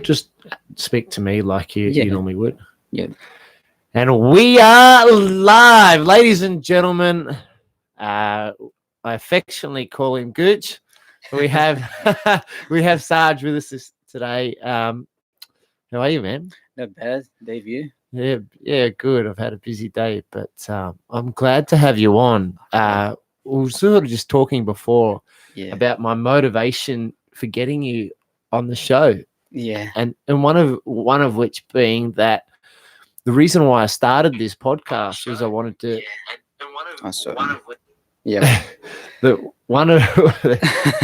just speak to me like you Yeah. normally would. Yeah. And we are live, ladies and gentlemen. I affectionately call him Gooch. We have we have Sarge with us today. How are you, man? Not bad, Dave. You? Yeah, good. I've had a busy day, but I'm glad to have you on. We were sort of just talking before Yeah. about my motivation for getting you on the show, Yeah. and one of which being that the reason why I started this podcast was I wanted to. Oh, sorry. Yeah. The one of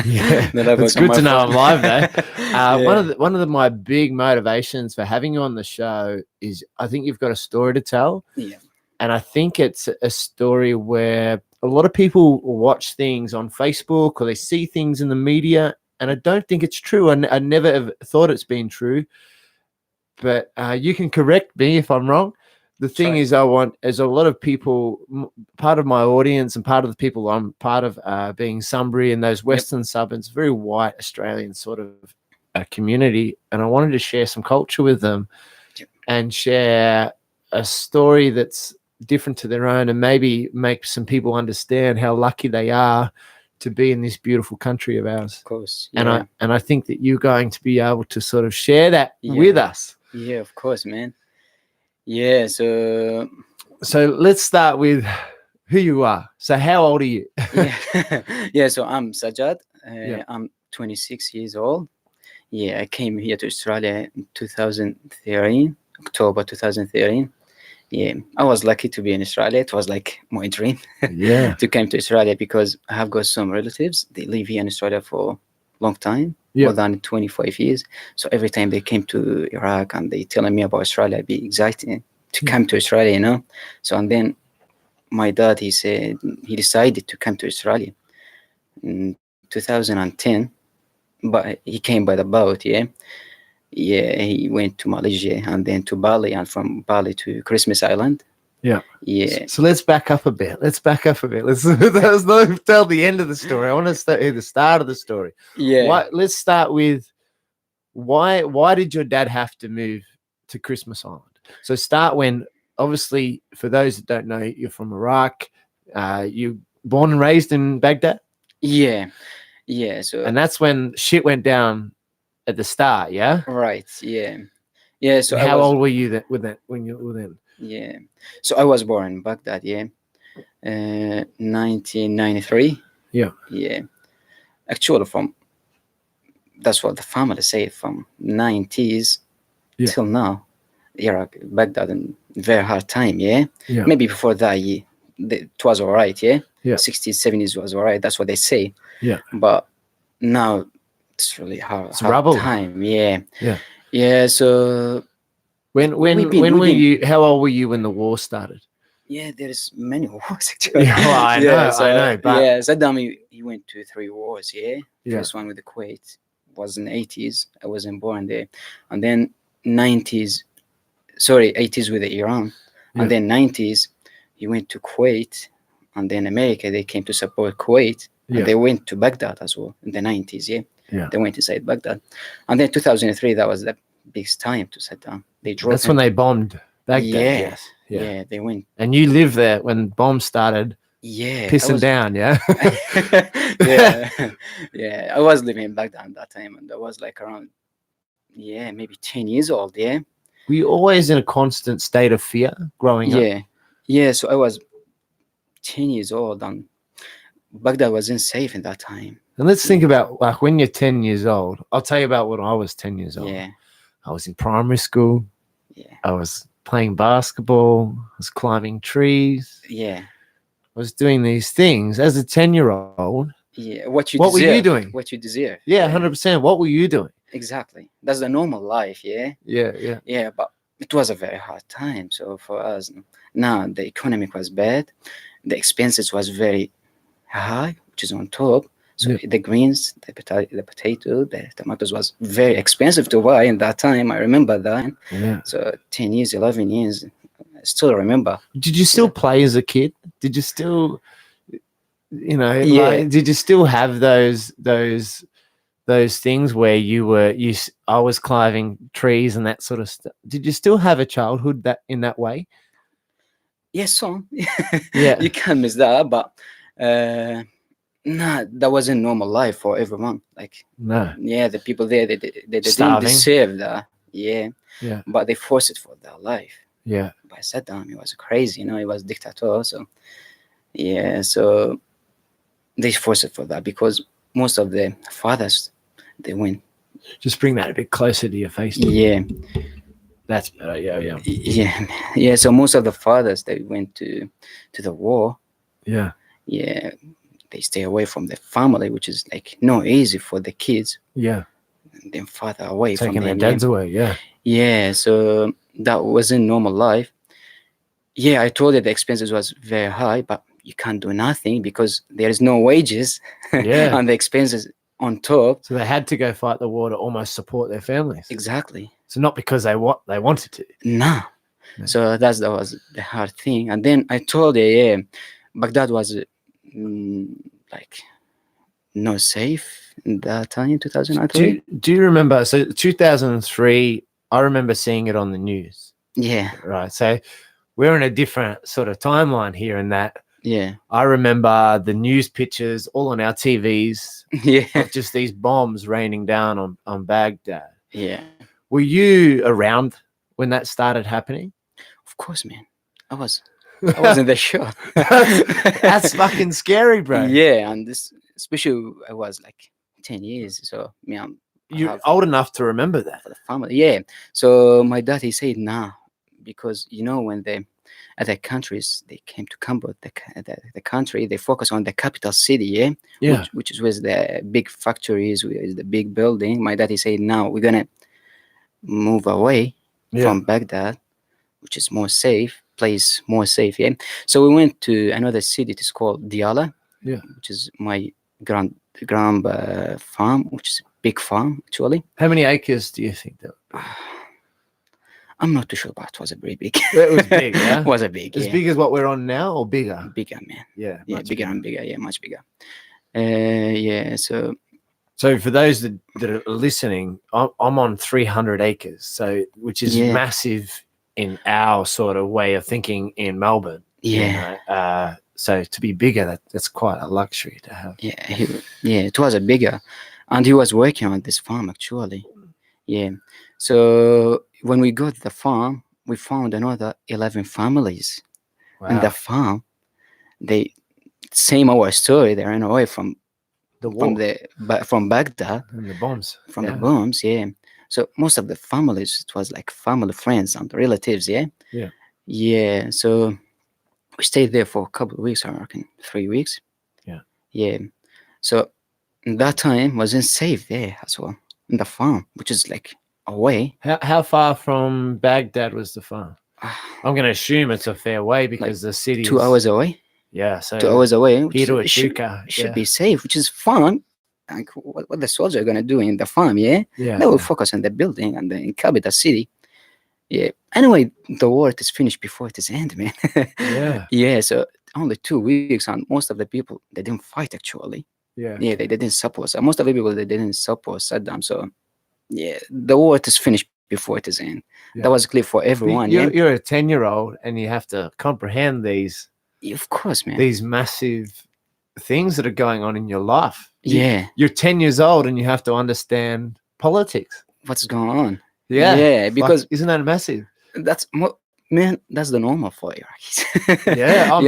yeah, No, that it's was on good my to know I'm phone. live there. Yeah. One of my big motivations for having you on the show is I think you've got a story to tell, Yeah. and I think it's a story where a lot of people watch things on Facebook or they see things in the media, and I don't think it's true. I never have thought it's been true, but you can correct me if I'm wrong. The thing is, I want, as a lot of people, part of my audience and part of the people I'm part of, being Sunbury and those western suburbs, very white Australian sort of community, and I wanted to share some culture with them and share a story that's different to their own, and maybe make some people understand how lucky they are to be in this beautiful country of ours. Of course. Yeah. And I think that you're going to be able to sort of share that with us. Yeah, of course, man. Yeah. So let's start with who you are. So how old are you? yeah. Yeah. So I'm Sajjad. Yeah. I'm 26 years old. Yeah. I came here to Australia in 2013, October 2013. Yeah, I was lucky to be in Australia. It was like my dream Yeah. to come to Australia because I have got some relatives. They live here in Australia for a long time, Yeah. more than 25 years. So every time they came to Iraq and they telling me about Australia, it'd be exciting to come to Australia, you know. So and then my dad, he said he decided to come to Australia in 2010, but he came by the boat, yeah. Yeah, he went to Malaysia and then to Bali, and from Bali to Christmas Island. Yeah. Yeah. So let's back up a bit. Let's not tell the end of the story. I want to hear the start of the story. Yeah. Let's start with why did your dad have to move to Christmas Island? So start when, obviously, for those that don't know, you're from Iraq. You born and raised in Baghdad? Yeah. Yeah. So And that's when shit went down at the start, yeah? right. Yeah. Yeah. So And how old were you when you were then? Yeah. So I was born in Baghdad. Yeah. 1993. Yeah. Yeah. Actually, that's what the family say, from 90s till now. Iraq, Baghdad, in very hard time. Yeah. Yeah. Maybe before that, it was all right. Yeah. Yeah. 60s, 70s was all right. That's what they say. Yeah. But now it's really hard. It's hard rubble. time. Yeah. Yeah. Yeah. So when were you? How old were you when the war started? yeah, there's many wars actually. Yeah, well, I know. But yeah, Saddam, he went to 3 wars. Yeah. Yeah. First one with the Kuwait was in the 80s. I wasn't born there, and then 80s with the Iran, and then 90s he went to Kuwait, and then America, they came to support Kuwait, and they went to Baghdad as well in the 90s. Yeah. They went inside Baghdad, and then 2003, that was the biggest time to Saddam. They drove. That's when they bombed Baghdad. Yeah, they went. And you lived there when bombs started. Yeah, pissing down. Yeah. Yeah. I was living in Baghdad at that time, and I was like around, maybe 10 years old. Yeah. Were you always in a constant state of fear growing up? Yeah. So I was 10 years old, and Baghdad wasn't safe in that time. And let's think about, like, when you're 10 years old. I'll tell you about when I was 10 years old. Yeah. I was in primary school. Yeah. I was playing basketball. I was climbing trees. Yeah. I was doing these things as a 10-year-old. Yeah. What were you doing? What you deserve. Yeah, 100%. What were you doing? Exactly. That's the normal life. Yeah. Yeah. Yeah, but it was a very hard time. So for us, now the economy was bad. The expenses was very high, which is on top. So the greens, the potato, the tomatoes was very expensive to buy in that time. I remember that. Yeah. So 10 years, 11 years, I still remember. Did you still play as a kid? Did you still, Yeah. did you still have those those things where I was climbing trees and that sort of stuff. Did you still have a childhood that in that way? Yes, so Yeah. you can't miss that, but nah, that wasn't normal life for everyone. Like, No. yeah, the people there, they didn't Starving. deserve that. Yeah, Yeah. but they forced it for their life. Yeah. By Saddam, he was crazy, he was dictator. So yeah, so they forced it for that because most of the fathers they went. Just bring that a bit closer to your face. Yeah, That's better. Yeah. Yeah. yeah, yeah. So most of the fathers they went to the war. Yeah. Yeah, they stay away from the family, which is like not easy for the kids. Yeah. And then farther away Taking from their them. dads away. Yeah. Yeah, so that wasn't normal life. Yeah, I told you the expenses was very high, but you can't do nothing because there is no wages Yeah. and the expenses on top. So they had to go fight the war to almost support their families. Exactly. So not because they wanted to. Nah. No. So that was the hard thing. And then I told you, yeah, Baghdad was like not safe in that time, 2003. Do you remember? So 2003, I remember seeing it on the news. Yeah. Right. So we're in a different sort of timeline here in that Yeah. I remember the news pictures all on our TVs Yeah. of just these bombs raining down on Baghdad. Yeah. Were you around when that started happening? Of course, man. I was in the shot. That's fucking scary, bro. Yeah, and this especially I was like 10 years, so me, You're old enough to remember that. for the family. Yeah. So my dad he said nah, because when the other countries they came to Cambodia, the country they focus on the capital city, Yeah. which is with the big factories, with the big building. My dad he said now we're gonna move away from Baghdad, which is more safe, more safe. Yeah. So we went to another city. It's called Diyala. Yeah. Which is my grand farm, which is a big farm actually. How many acres do you think that would be? I'm not too sure, but it was a very big. It was big, yeah? It was a big. As big as what we're on now or bigger? Bigger, man. Yeah. Yeah, much bigger and bigger. Yeah, much bigger. Yeah, so for those that are listening, I'm on 300 acres, so which is massive in our sort of way of thinking in Melbourne. Yeah. So to be bigger, that's quite a luxury to have. Yeah, it was a bigger, and he was working on this farm actually. Yeah. So when we got the farm, we found another 11 families in the farm. They same our story. They ran away from the war, from Baghdad and the bombs. From the bombs, yeah. So most of the families, it was like family, friends, and relatives, yeah. Yeah. Yeah. So we stayed there for a couple of weeks, I reckon, 3 weeks. Yeah. Yeah. So that time wasn't safe there as well in the farm, which is like away. How far from Baghdad was the farm? I'm going to assume it's a fair way because the city 2 hours away. Yeah, so 2 hours away. Which should be safe, which is fun. Like what the soldiers are gonna do in the farm, yeah? They will focus on the building and the capital city. Yeah. Anyway, the war is finished before it is end, man. Yeah. Yeah. So only 2 weeks, and most of the people they didn't fight actually. Yeah. Yeah, they didn't support. Most of the people they didn't support Saddam. So yeah, the war is finished before it is end. That was clear for everyone. You're a 10-year-old and you have to comprehend these. Of course, man. These massive things that are going on in your life. You're 10 years old and you have to understand politics. What's going on? Yeah. Yeah, because isn't that massive? That's that's the normal for Iraqis. Yeah.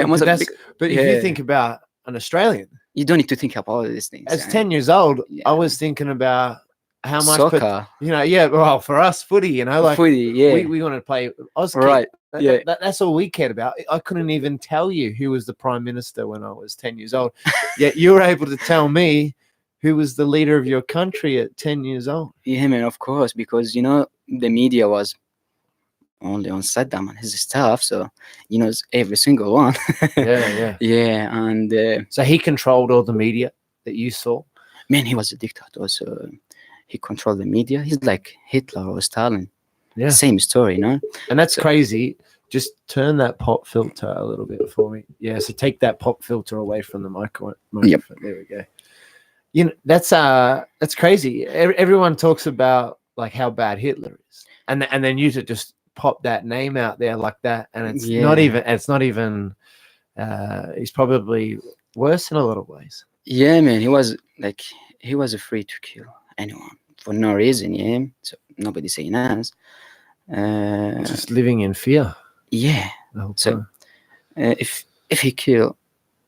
But if you think about an Australian, you don't need to think about all of these things. As 10 years old, I was thinking about how much soccer. Well, for us, footy, like footy, yeah. We wanted to play Auskick. Right. That's all we cared about. I couldn't even tell you who was the prime minister when I was 10 years old. Yet you were able to tell me who was the leader of your country at 10 years old. Yeah, man, of course, because the media was only on Saddam and his staff, so every single one. Yeah, and so he controlled all the media that you saw. Man, he was a dictator, so he controlled the media. He's like Hitler or Stalin. Yeah. Same story, And that's crazy. Just turn that pop filter a little bit for me. Yeah, so take that pop filter away from the microphone. Yep. There we go. That's crazy. Everyone talks about like how bad Hitler is, and then you to just pop that name out there like that, and it's not Yeah. even. It's not even. He's probably worse in a lot of ways. Yeah, man. He was afraid to kill anyone for no reason. Yeah. So nobody saying us. Just living in fear Yeah. the whole So time. if he kill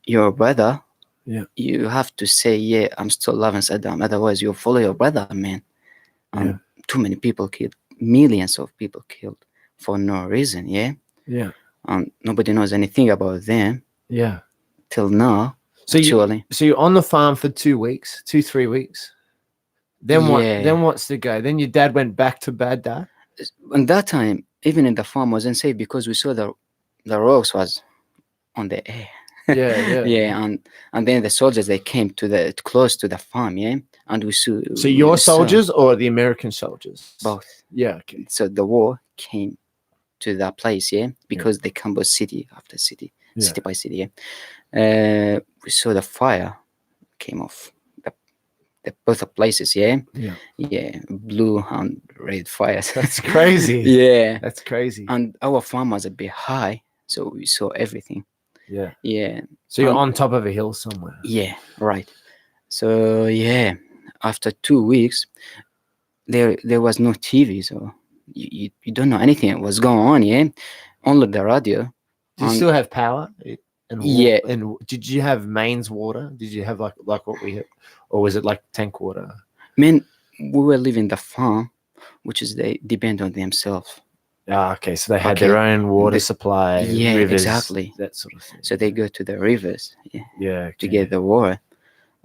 your brother, Yeah. you have to say, yeah, I'm still loving Saddam. Otherwise, you'll follow your brother, man. And Yeah. too many people killed, millions of people killed for no reason. Yeah. Yeah. And nobody knows anything about them Yeah. till now. So Actually, you're on the farm for 2 weeks, 3 weeks. Then what? yeah. Then what's the go? Then your dad went back to Baghdad. And that time, even in the farm wasn't safe because we saw the rocks was on the air. Yeah. Yeah. Yeah, and then the soldiers they came to the close to the farm, yeah, and So we your saw soldiers or the American soldiers? both. Yeah. Okay. So the war came to that place, yeah, because they come by city after city, Yeah. city by city, yeah. We saw the fire came off the both places, yeah, Yeah. yeah, blue and red fires. That's crazy. Yeah, That's crazy. and our farm was a bit high, so we saw everything. Yeah. Yeah, So you're and- on top of a hill somewhere. yeah, right. So yeah, after 2 weeks, there was no TV, so you don't know anything what's going on. Yeah, only the radio. Do you And- still have power? And Yeah. And did you have mains water? Did you have like what we have, or was it like tank water? Man, we were living the farm, which is they depend on themselves. Ah, okay. So they had Okay. their own water The- supply, yeah, rivers, exactly. that sort of thing. So they go to the rivers, yeah, Yeah. to Okay. get the water,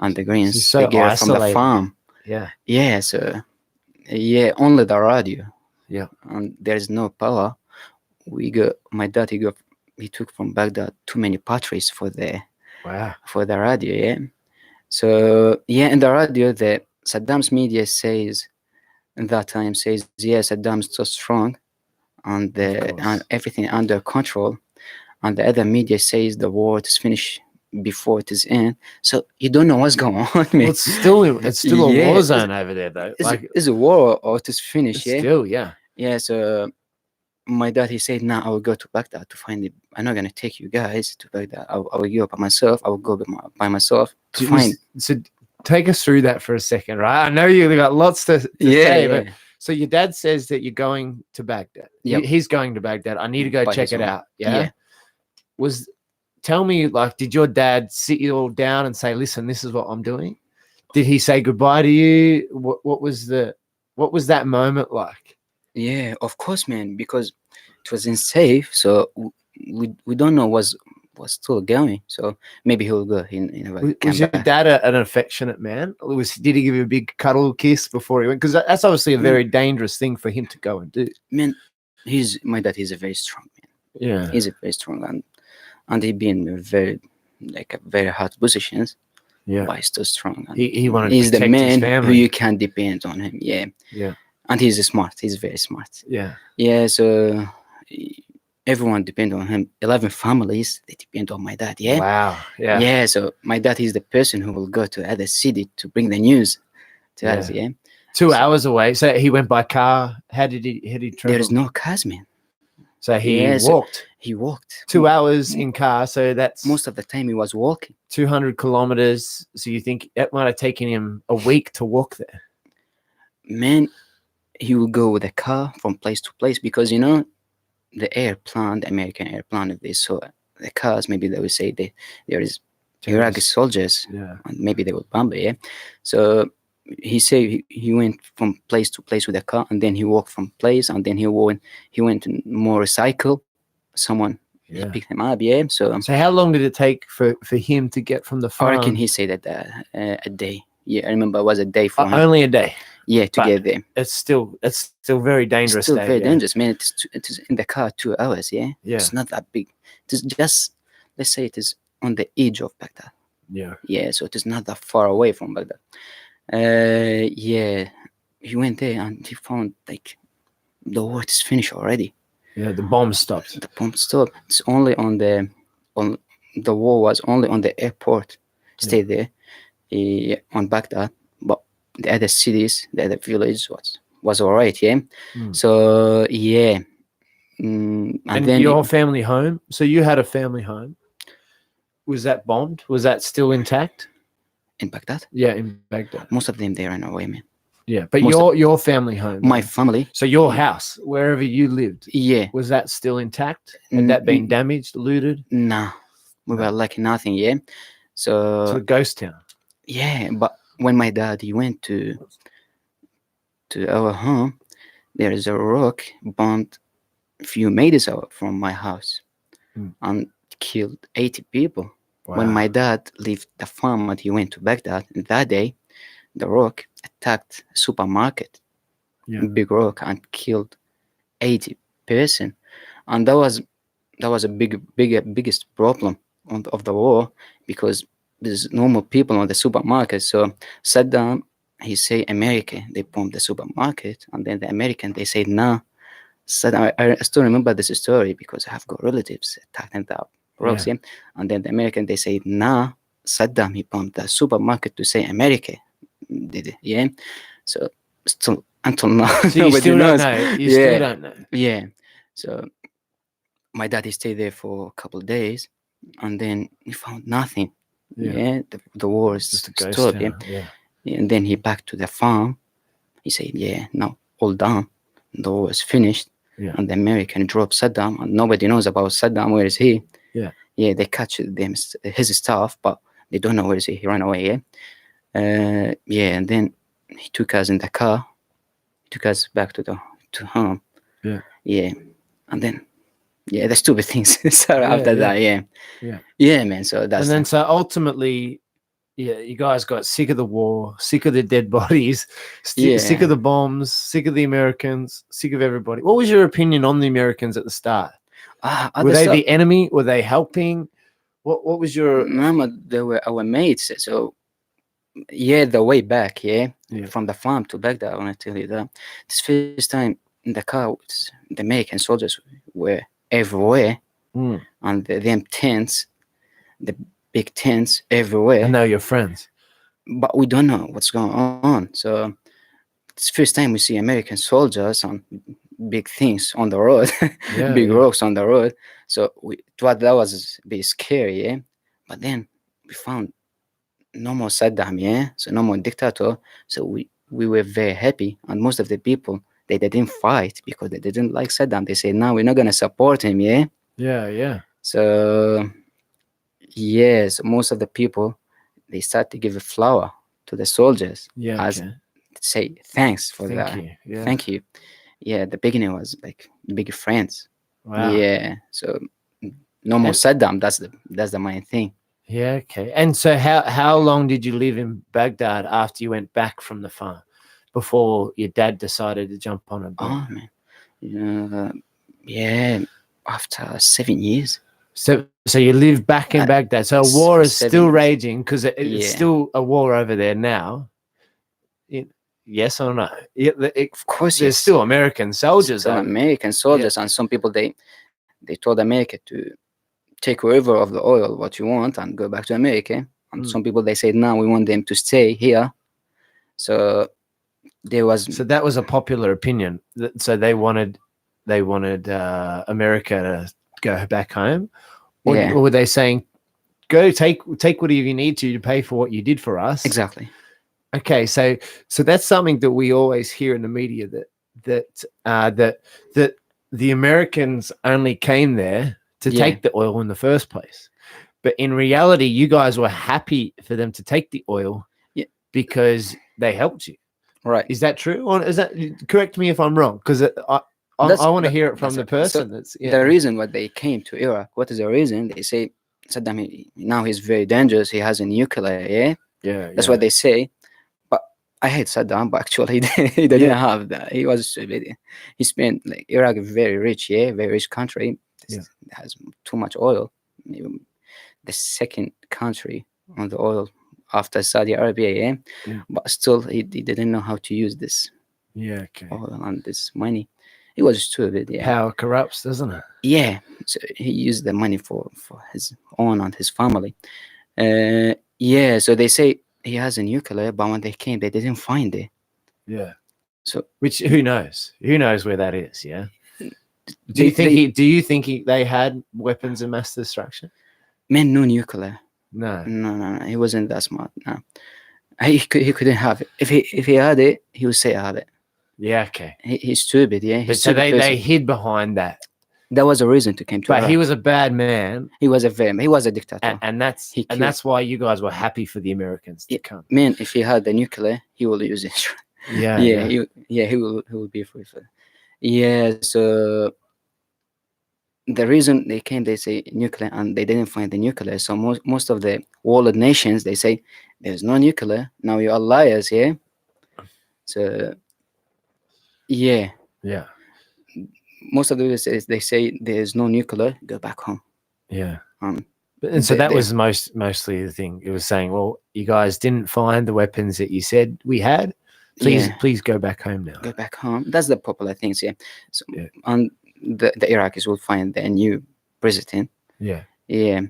and the greens So they get it from the isolated. farm. Yeah. Yeah, so yeah, only the radio. Yeah. And there's no power. My dad he took from Baghdad too many batteries for the Wow. radio, yeah. So yeah, in the radio, the Saddam's media says in that time says, yeah, Saddam's so strong and course. everything under control, and the other media says the war is finished before it is in. So you don't know what's going on, man. Well, it's still a Yeah, war zone over there though. Is a war or it is finished? Yeah, still, yeah. yeah. So my dad he said, "Nah, I will go to Baghdad to find it. I'm not gonna take you guys to Baghdad. I will go by myself. I will go by myself to find." So take us through that for a second, right? I know you got lots to Yeah, say, yeah. but so your dad says that you're going to Baghdad. Yep. He's going to Baghdad. I need to go By check his it own. out. Yeah. Yeah. Tell me, like, did your dad sit you all down and say, "Listen, this is what I'm doing"? Did he say goodbye to you? What was that moment like? Yeah, of course, man, because it was unsafe. So we don't know what's still going. So maybe he'll go Was your dad an affectionate man? Did he give you a big cuddle kiss before he went? Because that's obviously a very dangerous thing for him to go and do. Man, my dad is a very strong man. Yeah. He's a very strong and he been in very hard positions. Yeah. But he's still strong. And He wanted to he's the protect his man who family. you can depend on him. Yeah. Yeah. And he's smart. He's very smart. Yeah. Yeah. So everyone depend on him. 11 families they depend on my dad. Yeah. Wow. Yeah. Yeah. So my dad is the person who will go to other city to bring the news to us. Yeah. 2 hours away. So he went by car. How did he travel? There is no cars, man. So he Yeah, so walked he walked 2 hours in car. So that's most of the time he was walking. 200 kilometers. So you think that might have taken him a week to walk there? Man, he will go with a car from place to place because the American airplane, if they saw the cars, maybe they would say there is Iraqi soldiers, Yeah. and maybe they would bomb it. Yeah. So he said he went from place to place with a car, and then he walked from place, and then he went in motorcycle. Someone Yeah. picked him up. Yeah. So So how long did it take for him to get from the I farm? reckon he said that a day. Yeah, I remember it was a day for him. Only a day. Yeah, to but get there. It's still very dangerous. Still day, very yeah. dangerous, man. It is in the car 2 hours. Yeah. Yeah. It's not that big. It is just, let's say it is on the edge of Baghdad. Yeah. Yeah, so it is not that far away from Baghdad. Yeah, he went there and he found the war is finished already. Yeah. The bomb stopped. The bomb stopped. It's only on the war was only on the airport. Stay there. on Baghdad, but the other cities, the other villages was all right. Yeah. Mm. So yeah, and And then your family home. So you had a family home. Was that bombed? Was that still intact? in Baghdad, Yeah, in Baghdad. most of them they ran away, man. Yeah, but Most of your family home. my Then. family, So your house, wherever you lived, yeah, was that still intact? Had that been damaged, looted? nah, we were No. like nothing. Yeah. To So a ghost town. yeah, but when my dad he went to our home, there is a rock bombed a few meters out from my house Mm. and killed 80 people. When Wow. my dad left the farm and he went to Baghdad, that day, the rock attacked a supermarket, Yeah. big rock, and killed 80 person. And that was a biggest problem of the war because there's normal people on the supermarket. So Saddam, he say America, they bombed the supermarket, and then the American they say no. Saddam, I still remember this story because I have got relatives attacking the rocks, Yeah. yeah. And then the American they say nah. Saddam he bombed the supermarket to say America did it, yeah. So still until now So you nobody still don't knows, know. You still yeah, don't know. yeah. So my daddy stayed there for a couple of days, and then he found nothing. Yeah. Yeah, the war is Just a ghost stopped. Yeah. town. Yeah. And then he back to the farm. He said, "Yeah, now all done. The war is finished." Yeah. And the American dropped Saddam, and nobody knows about Saddam. Where is he? Yeah. Yeah, they catch them his stuff, but they don't know where is he. He ran away. Yeah. Yeah, and then he took us in the car. He took us back to home. Yeah. Yeah, and then yeah, the stupid things. So Yeah, after yeah. that, yeah. Yeah. Yeah, man. So that's And then so ultimately, yeah, you guys got sick of the war, sick of the dead bodies, sick yeah. of the bombs, sick of the Americans, sick of everybody. What was your opinion on the Americans at the start? Were Other they stuff. the enemy? Were they helping? What was your Mama, they were our mates. So yeah, the way back, yeah, Yeah. from the farm to Baghdad. I want to tell you that this first time in the car, the American soldiers were everywhere, Mm. and them tents, the big tents everywhere. And they're your friends? But we don't know what's going on. So it's first time we see American soldiers on big things on the road, Yeah, big yeah. rocks on the road. So we thought that was a bit scary, yeah. But then we found no more Saddam, yeah. So no more dictator. So we were very happy, and most of the people they didn't fight because they didn't like Saddam. They said, "No, we're not gonna support him," yeah. Yeah, yeah. So yes, most of the people they start to give a flower to the soldiers Yeah, as okay. say thanks for Thank that. you. Yeah. Thank you. Yeah, the beginning was like big friends. Wow. Yeah. So no more And- Saddam. That's the main thing. Yeah, okay. And so how long did you live in Baghdad after you went back from the farm before your dad decided to jump on a boat? Oh man. Yeah. After 7 years. So you live back in Baghdad. So a war is 7 still years. raging because it's Yeah. still a war over there now. Yes or no? Of course, There's yes. still American soldiers. Still over American soldiers, and some people they told America to take over of the oil what you want and go back to America. And some people they said no, we want them to stay here. So there was So that was a popular opinion. So they wanted America to go back home, or, yeah, or were they saying, "Go take whatever you need to pay for what you did for us"? exactly. Okay, so that's something that we always hear in the media that the Americans only came there to Yeah. take the oil in the first place, but in reality, you guys were happy for them to take the oil, Yeah. because they helped you. Right. Is that true? Or is that, correct me if I'm wrong, because I want to hear it from the person. That's the reason why they came to Iraq. What is the reason? They say Saddam now he's very dangerous. He has a nuclear. Yeah, yeah, that's what they say. But I hate Saddam. But actually, he didn't have that. He was he spent like Iraq is very rich. Yeah, very rich country. Yeah. It has too much oil. Maybe the second country on the oil after Saudi Arabia. Yeah, but still he didn't know how to use this. Yeah, okay. Oil and this money. It was stupid. Yeah. Power corrupts, doesn't it? Yeah, so he used the money for his own and his family. Yeah, so they say he has a nuclear, but when they came, they didn't find it. Yeah. So Which who knows? Who knows where that is? Yeah. they, Do you think they had weapons of mass destruction? man, no nuclear. No. No. He wasn't that smart. No, he couldn't have it. If he had it, he would say I have it. Yeah. Okay. He's stupid. Yeah, he's But so stupid person. they hid behind that. That was a reason to came to But Iraq. he was a bad man, He was a dictator. and that's He and killed- that's why you guys were happy for the Americans to Yeah. come. Man, if he had the nuclear, he will use it. Yeah. He will be free for. Yeah, so the reason they came, they say nuclear, and they didn't find the nuclear. So most of the world nations, they say there's no nuclear. Now you are liars, yeah. So yeah, Yeah. most of the they say there's no nuclear. Go back home. Yeah. Um, And so they- that they- was mostly the thing. It was saying, well, you guys didn't find the weapons that you said we had. Please go back home now. Go back home. That's the popular things, yeah. So Yeah. and the Iraqis will find the new president. Yeah. Yeah,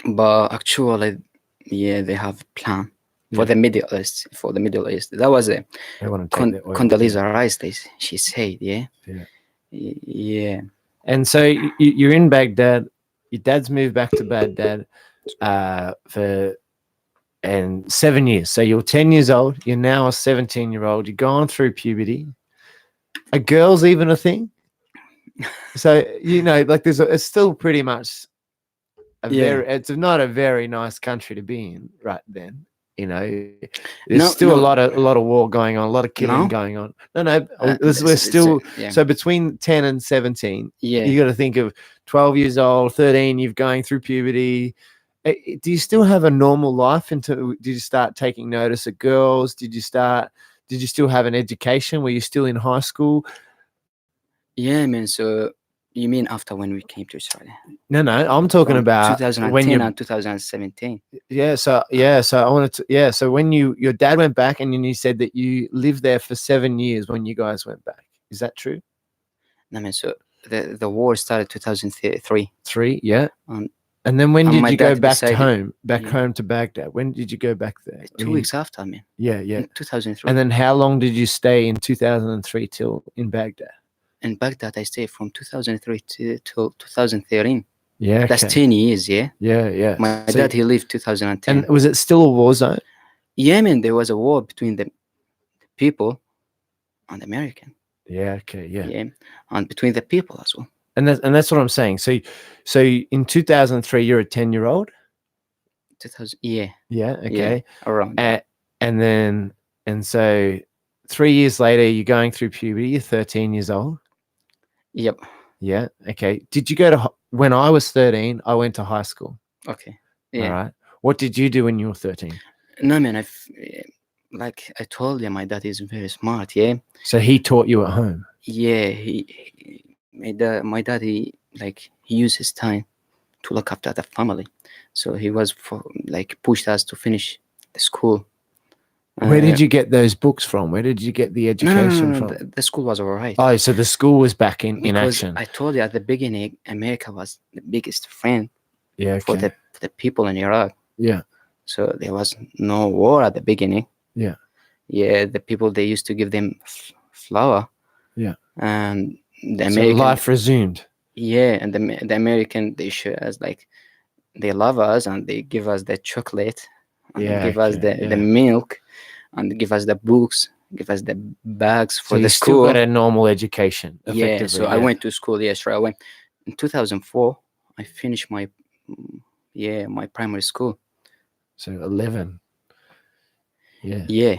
but actually, yeah, they have a plan for Yeah. the Middle East. For the Middle East, that was a They want to take the oil. Condoleezza Rice. She said, yeah, Yeah. yeah, And so you're in Baghdad. Your dad's moved back to Baghdad for 7 years. So you're 10 years old. You're now a 17-year-old. You're going through puberty. Are girls even a thing? So like it's still pretty much it's not a very nice country to be in right then. There's still a lot of war going on, a lot of killing going on. We're still so between 10 and 17. Yeah, You got to think of 12 years old, 13. You're going through puberty. Do you still have a normal life? Did you start taking notice of girls? Did you still have an education? Were you still in high school? Yeah, man. So you mean after when we came to Australia? No, I'm talking about 2010 and 2017. So I wanted to. So when your dad went back, and then you said that you lived there for 7 years when you guys went back. Is that true? No, man. So the war started 2003. 3, yeah. Um, And then when and did my you go dad back decided- home Yeah. to Baghdad? When did you go back there? 2 weeks after, man. Yeah. In 2003. And then how long did you stay in 2003 till in Baghdad? In Baghdad, I stayed from 2003 till 2013. Yeah, That's okay. 10 years, yeah. Yeah. My So- dad, he lived 2010. And was it still a war zone? Yeah, man, there was a war between the people and American. Yeah. Okay. Yeah. And between the people as well. And that's what I'm saying. So in 2003, you're a 10-year-old. 2000, yeah, Yeah. Okay. around. And so 3 years later, you're going through puberty. You're 13 years old. Yep. Yeah. Okay. Did you go to when I was 13? I went to high school. Okay. Yeah. All right. What did you do when you were 13? No, man, like I told you, my dad is very smart. Yeah. So he taught you at home. Yeah. My dad, he used his time to look after the family. So he was pushed us to finish the school. Where did you get those books from? Where did you get the education No. from? The school was alright. Oh, so the school was back in Because action. I told you at the beginning, America was the biggest friend Yeah. Okay. for the people in Iraq. Yeah. So there was no war at the beginning. Yeah. Yeah, the people, they used to give them flour. Yeah. And the So American, life resumed. yeah, and the American, they show us they love us, and they give us the chocolate, and Yeah, give us okay, the milk, and give us the books, give us the bags for So the you school. still got a normal education. Yeah, Effectively, so I went to school. Yes, right. I went in 2004. I finished my primary school. So 11. Yeah. Yeah,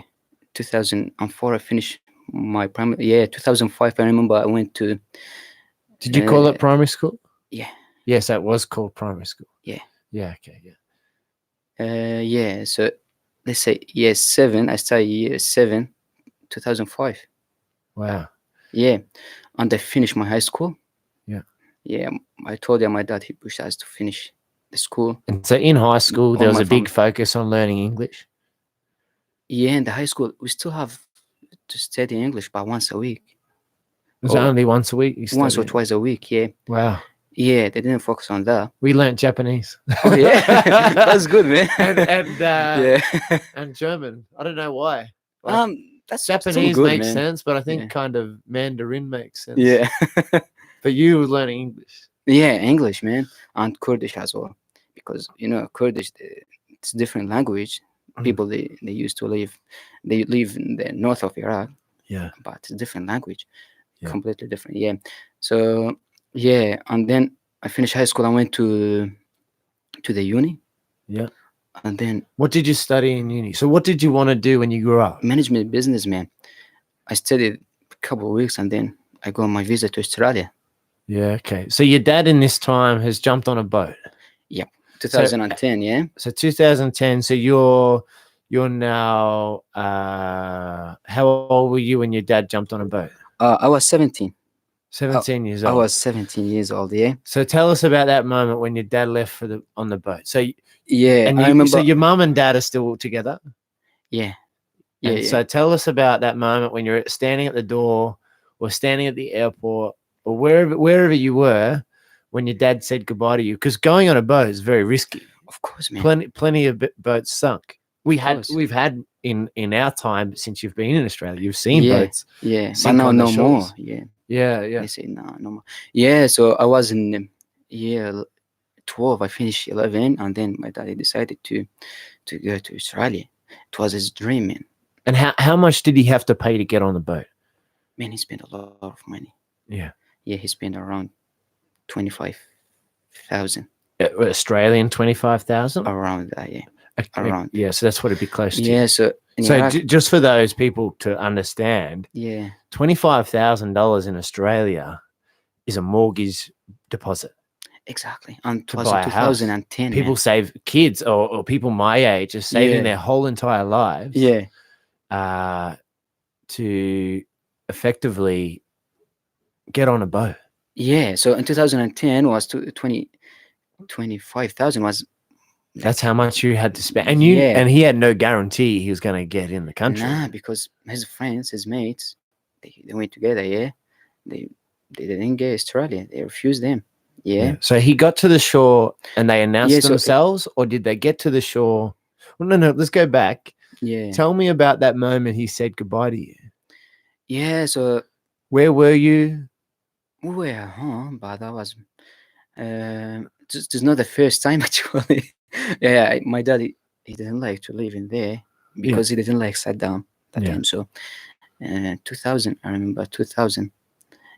2004. I finished my primary. Yeah, 2005. I remember I went to. Did you call it primary school? Yeah. Yes, that was called primary school. Yeah. Yeah. Okay. Yeah. Yeah. So let's say year 7. I started year 7, 2005. Wow. Yeah, and I finished my high school. Yeah. Yeah, I told you my dad, he pushed us to finish the school. And so in high school, there All was my a big focus on learning English. Yeah, in the high school, we still have to study English, but once a week. Was it only once a week? You Once or studied? twice a week, yeah. Wow. Yeah, they didn't focus on that. We learnt Japanese. Oh yeah, that's good, man. and Yeah. and German. I don't know why. Like That's still Japanese good, makes man. sense, but I think Yeah. kind of Mandarin makes sense. Yeah. But you were learning English. Yeah, English, man, and Kurdish as well, because Kurdish, it's different language. Mm. People they used to live, they live in the north of Iraq, Yeah. but it's different language, Yeah. completely different. Yeah. So yeah, and then I finished high school. I went to the uni, Yeah. and then What did you study in uni? So what did you want to do when you grew up? management business, man. I studied a couple of weeks, and then I got my visa to Australia. Yeah. Okay. So your dad in this time has jumped on a boat. Yeah, 2010. Yeah. So 2010. So you're now how old were you when your dad jumped on a boat? I was 17. 17 years I old. was 17 years old. Yeah. So tell us about that moment when your dad left for on the boat. So Yeah, and I you, remember. so your mum and dad are still together. Yeah. Yeah. And Yeah. so tell us about that moment when you're standing at the door or standing at the airport or wherever you were when your dad said goodbye to you. Because going on a boat is very risky. Of course, man. Plenty of boats sunk. Course. We've had in our time since you've been in Australia, you've seen Yeah. boats Yeah. But sink now on the no shores. more. Yeah. Yeah, They yeah. say no more. Yeah. So I was in year 12. I finished 11, and then my daddy decided to go to Australia. It was his dream, man. And how much did he have to pay to get on the boat? Man, he spent a lot of money. Yeah. Yeah, he spent around 25,000 Australian 25,000. around that. Yeah. Around. Yeah, so that's what it'd be close to. Yeah. So in So Iraq, just for those people to understand, yeah. $25,000 in Australia is a mortgage deposit Exactly. And it to was in buy a house. 2010, People man. save kids or people my age are saving Yeah. their whole entire lives Yeah. to effectively get on a boat. Yeah. So in 2010 was 25,000 was That's like, how much you had to spend. And yeah. he had no guarantee he was going to get in the country. Nah, because his friends, his mates, they went together. Yeah. They didn't get Australia. They refused them. Yeah. So he got to the shore and they announced Yeah, so- themselves, or did they get to the shore? Well, no, let's go back. Yeah. Tell me about that moment he said goodbye to you. Yeah. So Where were you? we were at home, but that was it's not the first time actually. Yeah, my daddy he didn't like to live in there because he didn't like Saddam that Yeah. time. So 2000, I remember 2000,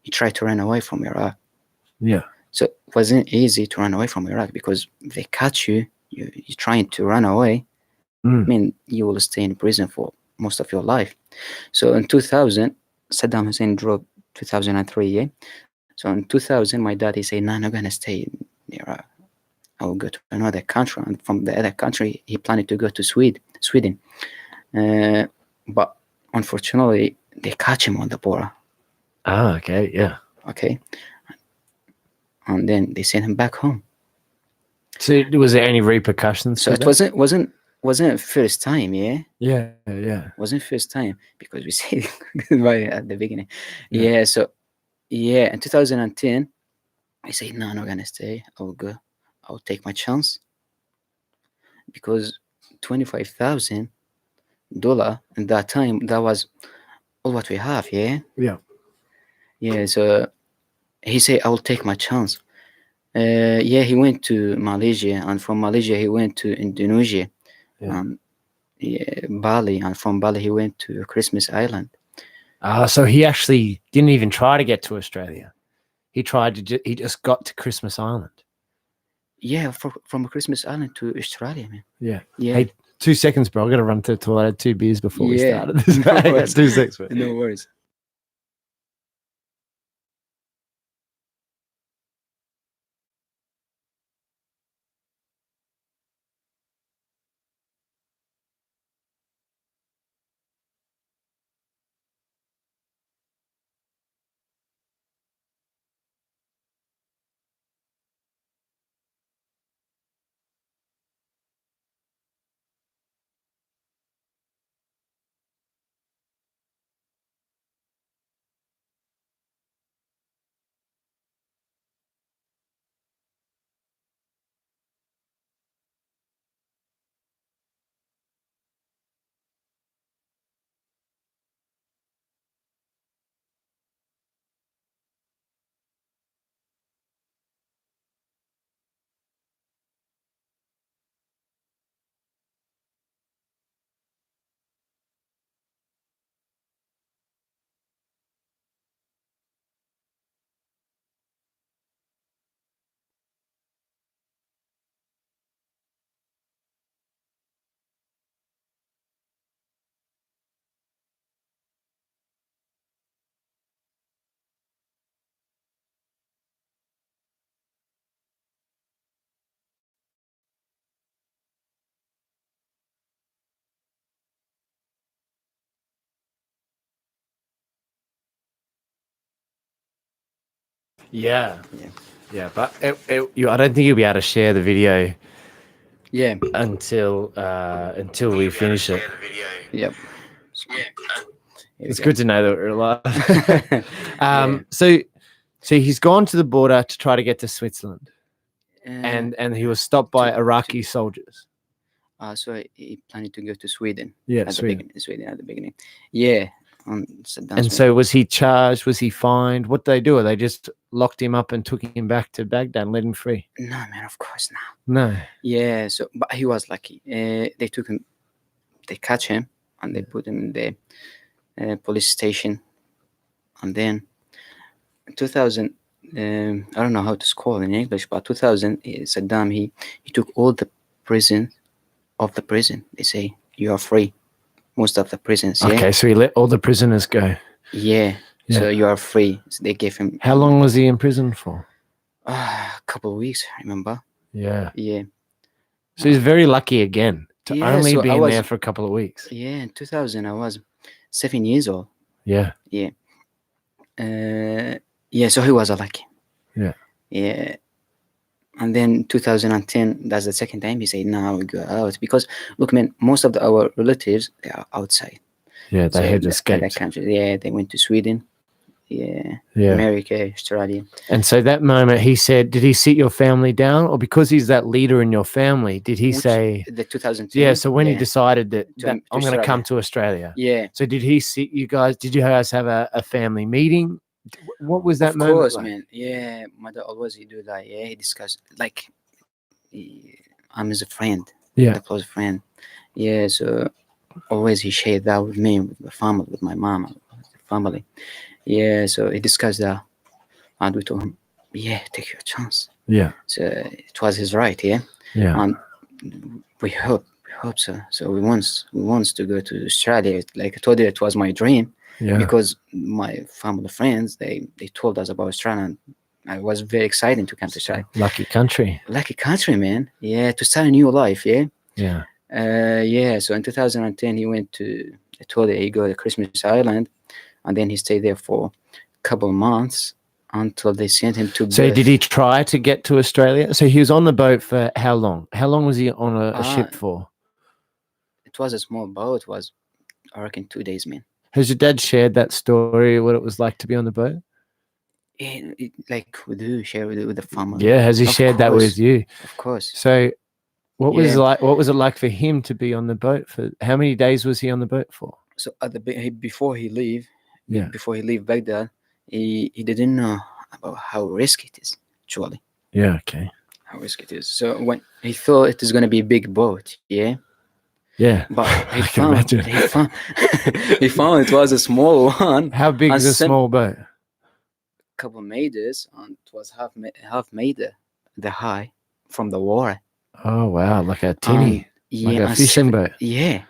he tried to run away from Iraq. Yeah. So it wasn't easy to run away from Iraq because if they catch you, you're trying to run away. Mm. I mean, you will stay in prison for most of your life. So in 2000, Saddam Hussein dropped 2003. Yeah. So in 2000, my daddy said, "No, I'm not gonna stay in Iraq. I will go to another country." And from the other country, he planned to go to Sweden. But unfortunately, they catch him on the border. Ah, okay. Yeah. Okay, and then they sent him back home. So was there any repercussions? So to it that? wasn't first time. Yeah, Yeah. wasn't first time because we said goodbye at the beginning. Yeah. Yeah. So yeah, in 2010, I said, "No, I'm not gonna stay. I will go. I will take my chance." Because $25,000 at that time, that was all what we have. Yeah. Yeah. Yeah. So he said, "I will take my chance." Yeah, he went to Malaysia, and from Malaysia he went to Indonesia, Yeah. yeah, Bali, and from Bali he went to Christmas Island. So he actually didn't even try to get to Australia. He tried to. He just got to Christmas Island. Yeah, from Christmas Island to Australia, man. Yeah. Yeah. Hey, 2 seconds, bro. I got to run to the toilet. I had 2 beers before we Yeah. started. This. No worries. 2 seconds, bro. No worries. Yeah. Yeah. Yeah, but I don't think you'll be able to share the video Yeah. until we finish it. Yep. So, here we It's go. good to know that we're alive. Yeah. So he's gone to the border to try to get to Switzerland, Uh, and he was stopped by to Iraqi soldiers. so he planned to go to Sweden Yeah, at the Sweden. beginning. Sweden at the beginning. Yeah. On Saddam's And so was he charged? Was he fined? What did they do? Or they just locked him up and took him back to Baghdad and let him free? No, man. Of course not. No. Yeah. So, but he was lucky. They took him. They catch him and they put him in the police station. And then 2000. I don't know how to call it in English, but 2000. Saddam he took all the prisons of the prison. They say you are free. Most of the prisons. Yeah. Okay, so he let all the prisoners go. Yeah. Yeah. So you are free. So they gave him How long was he in prison for? a couple of weeks. I remember. Yeah. Yeah. So he's very lucky again to Yeah, only so be I in was- there for a couple of weeks. Yeah. In 2000, I was 7 years old. Yeah. Yeah. So he was a lucky. Yeah. Yeah. And then 2010, that's the second time he said, "Now we go out," because look, man, most of our relatives they are outside. Yeah, they So had other escaped. countries. Yeah, they went to Sweden. Yeah. Yeah. America, Australia. And so that moment he said, did he sit your family down? Or because he's that leader in your family, did he Which- say, the 2010? yeah, so when he Yeah. decided that, To- that to I'm going to Australia. come to Australia. Yeah. So did he sit you guys, did you guys have a family meeting? What was that Of moment course, like? man. Yeah, mother always he do that. Yeah, he discussed like I'm his friend, Yeah. the close friend. Yeah, so always he shared that with me, with the family, with my mom, with the family. Yeah, so he discussed that, and we told him, yeah, take your chance. Yeah. So it was his right. Yeah, Yeah. and we hope so. So we wants to go to Australia. Like I told you, it was my dream. Yeah. Because my family friends they told us about Australia and I was very excited to come to Australia. Lucky country. Lucky country, man. Yeah, to start a new life. Yeah. Yeah. Yeah. So in 2010 he went to I told you he go to Christmas Island and then he stayed there for a couple of months until they sent him to So Perth. did he try to get to Australia? So he was on the boat for how long? How long was he on a ship for? It was a small boat. It was I reckon 2 days, man. Has your dad shared that story, what it was like to be on the boat? Like we do share with the family. Yeah, has he Of shared that course. with you? Of course. So what was Yeah. what was it like for him to be on the boat for how many days was he on the boat for? So at the before he leave, Yeah. before he leave Baghdad, he didn't know about how risky it is actually. Yeah, okay. How risky it is. So when he thought it is gonna be a big boat, yeah. Yeah. But he I can found imagine. he found it was a small one, How big is a small boat? couple meters, and it was half meter the high from the water. Oh wow, like a tinny, Yeah, like a and fishing boat. Yeah,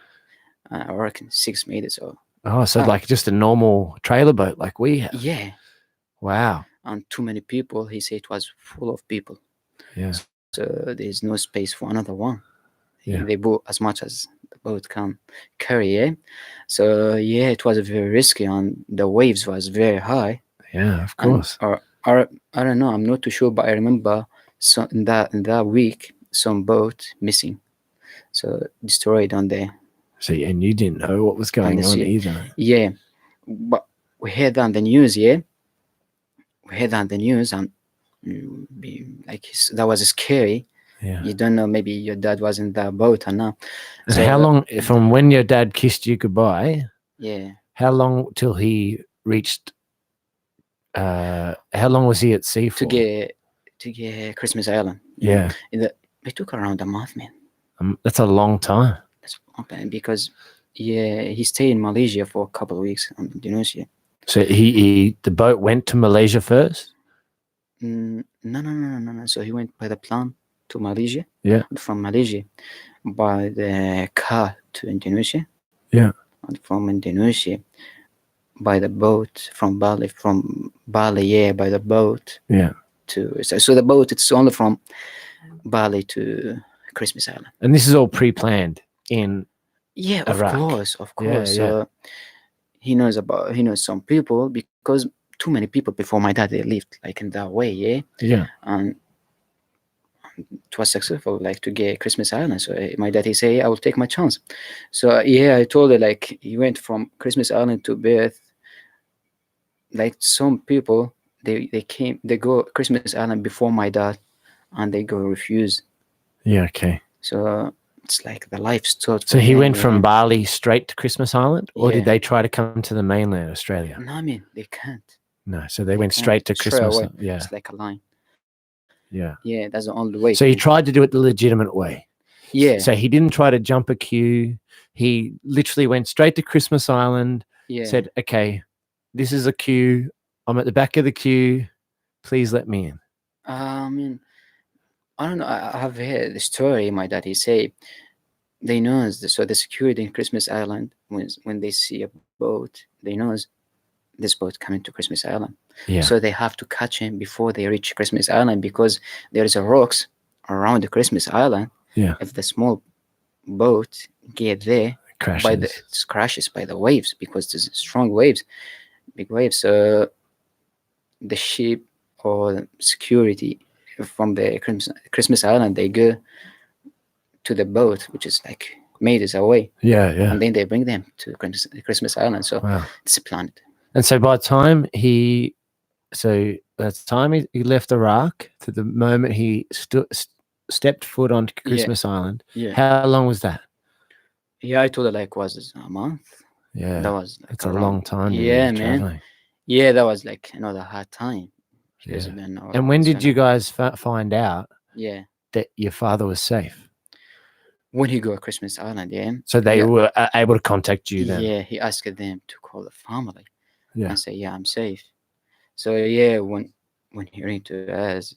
I reckon 6 meters or Oh, so Ah. like just a normal trailer boat like we have. yeah. Wow. And too many people. He said it was full of people. Yeah. So there's no space for another one. Yeah. They bought as much as the boat can carry. Yeah? So yeah, it was very risky, and the waves was very high. Yeah, of And, course. or I don't know. I'm not too sure, but I remember in that week some boat missing, so destroyed on there. So and you didn't know what was going the on sea. either. Yeah, but we heard on the news. Yeah, we heard on the news, and that was scary. Yeah. You don't know, maybe your dad was in that boat or not. And So, how long from when your dad kissed you goodbye? Yeah, How long till he reached? How long was he at sea for? to get Christmas Island. Yeah, It took around a month, man. that's a long time. That's a long time because he stayed in Malaysia for a couple of weeks in Indonesia. So the boat went to Malaysia first. No. So he went by the plane to Malaysia. Yeah. And from Malaysia, by the car to Indonesia. Yeah. And from Indonesia, by the boat from Bali. From Bali, yeah, by the boat. Yeah. So the boat, it's only from Bali to Christmas Island. And this is all pre-planned in. Yeah, Iraq. of course. Yeah, So he knows some people because too many people before my dad. They lived like in that way, yeah. Yeah. And it was successful, like to get Christmas Island. So my dad he say, I will take my chance. So yeah, I told her like he went from Christmas Island to Perth. Like some people, they go Christmas Island before my dad, and they go refuse. Yeah. Okay. So it's like the life starts. So for he them, went you from know? Bali straight to Christmas Island, or did Yeah. they try to come to the mainland Australia? No, I mean they can't. No. So they They went can't. straight to Straight Christmas. away. Yeah. It's like a line. Yeah. Yeah, that's the only way. So he tried to do it the legitimate way. Yeah. So he didn't try to jump a queue. He literally went straight to Christmas Island, Yeah. said, okay, this is a queue. I'm at the back of the queue. Please let me in. I mean, I don't know. I have heard the story. My dad he say they knows so the security in Christmas Island when they see a boat, they knows this boat coming to Christmas Island. Yeah. So they have to catch him before they reach Christmas Island because there is a rocks around the Christmas Island. Yeah. If the small boat get there, Crashes. crashes by the waves because there's strong waves, big waves. So the ship or security from the Christmas Island they go to the boat, which is like meters away, Yeah. Yeah. and then they bring them to Christmas Island. So Wow. it's a planet. And so by the time he left Iraq to the moment he stepped foot onto Christmas Island, Yeah. how long was that? Yeah, I told her like was it a month? Yeah. That was like It's a long time. Yeah, man. Traveling. Yeah, that was like another hard time. Yeah. Been And when did you guys find out Yeah, that your father was safe? when he go to Christmas Island, yeah. So they Yeah. were able to contact you then? Yeah, he asked them to call the family Yeah. and say, yeah, I'm safe. So yeah, when he ran to us,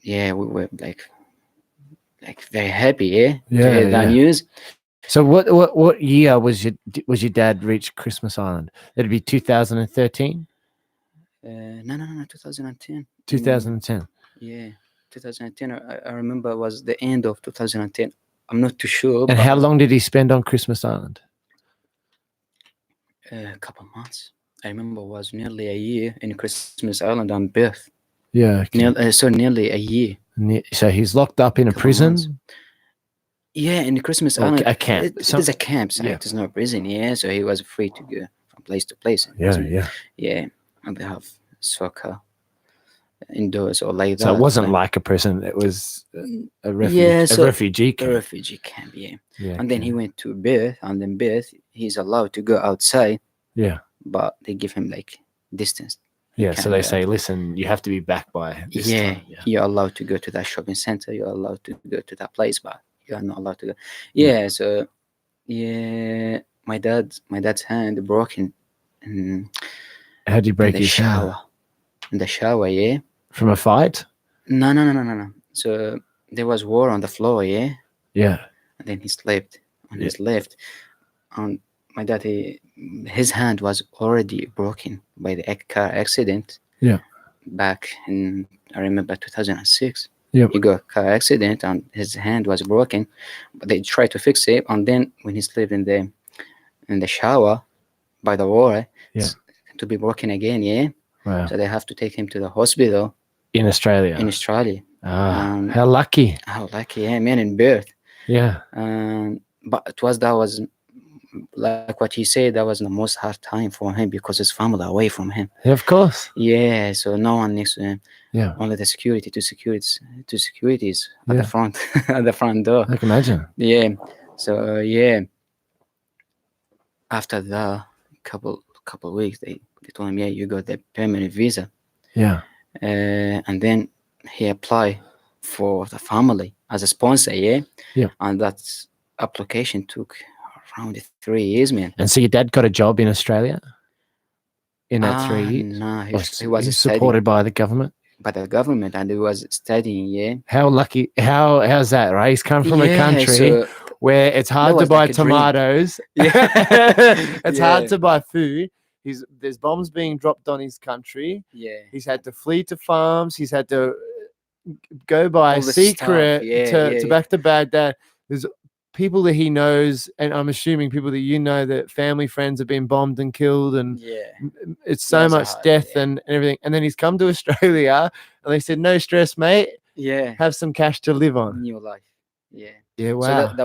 yeah, we were like very happy, yeah, to Yeah, hear that yeah. news. So what year was your dad reach Christmas Island? That'd be 2013? No, 2010. 2010. Yeah, 2010. I remember it was the end of 2010. I'm not too sure. And but how long did he spend on Christmas Island? A couple months. I remember it was nearly a year in Christmas Island on birth. Yeah. Okay. So nearly a year. So he's locked up in a Couple prison? months. Yeah, in the Christmas Or Island. a camp. It is a campsite. Yeah. It's not a prison, yeah. So he was free to go from place to place. Yeah. Yeah, and they have soccer indoors or like that. So it wasn't like a prison. It was a refugee, Yeah, so a refugee a camp. refugee camp, yeah. Yeah. And then he went to Perth, and then Perth, he's allowed to go outside, Yeah. but they give him like distance. Yeah. So they can't, say, listen, you have to be back by this Yeah, time. Yeah. you're allowed to go to that shopping center. You're allowed to go to that place, but you are not allowed to go. Yeah, so yeah, my dad's hand broken in, How do you break in the his hand? shower. In the shower, yeah. From a fight? No. So there was war on the floor, yeah. Yeah. And then he slept on Yeah. his left, and my dad, his hand was already broken by the car accident. Yeah. Back in, I remember 2006. Yep. He got a car accident and his hand was broken, but they tried to fix it. And then when he slept in the shower by the water, Yeah. to be broken again, yeah. Wow. So they have to take him to the hospital In Australia. in Australia. How lucky. How lucky, yeah, man, in birth. Yeah. But that was like what he said, that was the most hard time for him because his family away from him. Yeah, of course. Yeah, so no one next to him. Yeah. Only the securities Yeah. at the front at the front door. I can imagine. Yeah. So yeah. After that, couple weeks, they told him, yeah, you got the permanent visa. Yeah. And then he applied for the family as a sponsor, yeah. Yeah. And that application took around 3 years, man. And so your dad got a job in Australia in that 3 years? No, he was He's studying supported by the government? by the government, and he was studying, yeah. How lucky. How's that, right? He's come from a Yeah, country so where it's hard to was buy like a dream. tomatoes. Yeah. It's Yeah. hard to buy food. There's bombs being dropped on his country. Yeah. He's had to flee to farms. He's had to go by All the secret stuff. Yeah, to yeah. back to Baghdad. There's people that he knows, and I'm assuming people that you know, that family, friends have been bombed and killed, and Yeah, it's so that's much hard. death Yeah, and everything. And then he's come to Australia, and they said, "No stress, mate. yeah, Have some cash to live on." new life. Yeah. Yeah, So wow. that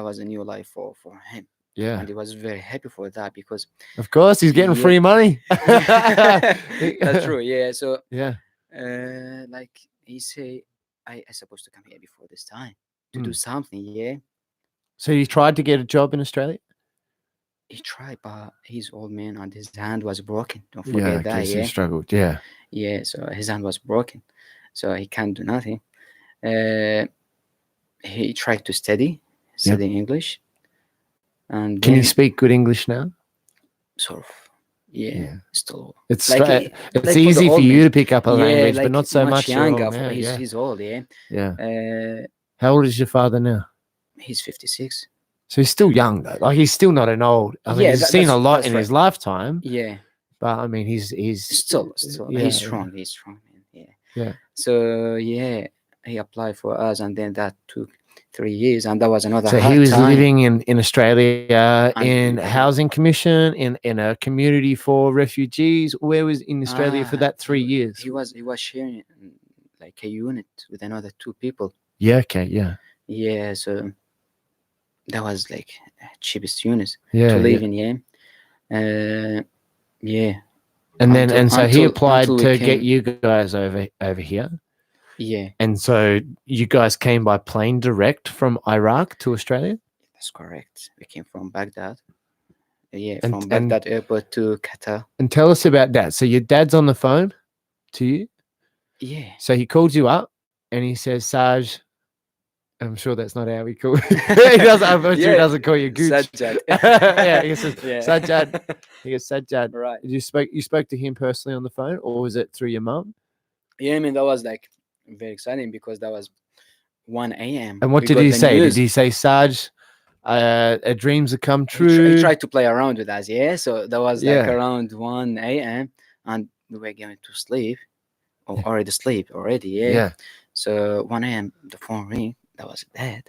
was a new life for him, Yeah, and he was very happy for that because of course he's getting yeah, free money. yeah, that's true. Yeah. So Yeah. like he say, I supposed to come here before this time to do Mm. something. Yeah. So you tried to get a job in Australia? He tried, but he's old man and his hand was broken. Don't Yeah, forget I that. guess he Yeah. struggled. Yeah. Yeah. So his hand was broken, so he can't do nothing. Uh, he tried to Yep. study English, and Can you then speak good English now? sort of, yeah, Yeah. still It's like it's like for the easy for old you man. to pick up a Yeah, language, but like not so much much for younger. old man. Yeah. He's old. Yeah. Yeah. Uh, How old is your father now? he's 56. So he's still young though. Like he's still not an old. I mean, Yeah, he's seen a lot that's in right. his lifetime, Yeah, but I mean, he's still, yeah, he's strong. He's strong, man. Yeah. yeah. So yeah, he applied for us, and then that took 3 years, and that was another So he hard was time. living in Australia And in housing commission in a community for refugees. Where was in Australia for that 3 years? He was sharing like a unit with another two people. Yeah. Okay. Yeah. Yeah, so that was like cheapest unit Yeah. to live Yeah. in. Yeah, yeah. And then so he applied until we to get came. you guys over here. Yeah, And so you guys came by plane direct from Iraq to Australia? that's correct. We came from Baghdad. Yeah, And from Baghdad airport to Qatar. and tell us about that. So your dad's on the phone to you. Yeah. So he calls you up and he says, Saj, I'm sure that's not how he calls. He doesn't. I'm sure he doesn't call you Gooch. Sajjad. Yeah, he says Yeah. Sajjad. He goes Sajjad. Right. You spoke to him personally on the phone, or was it through your mum? Yeah, I mean that was like very exciting because that was 1 a.m. And what We did got he the say? news. Did he say, Saj, dreams have come He true? tried to play around with us, yeah. So that was like Yeah. around 1 a.m. and we were going to sleep, or already sleep already, yeah. Yeah. So 1 a.m. the phone ring. That was dad.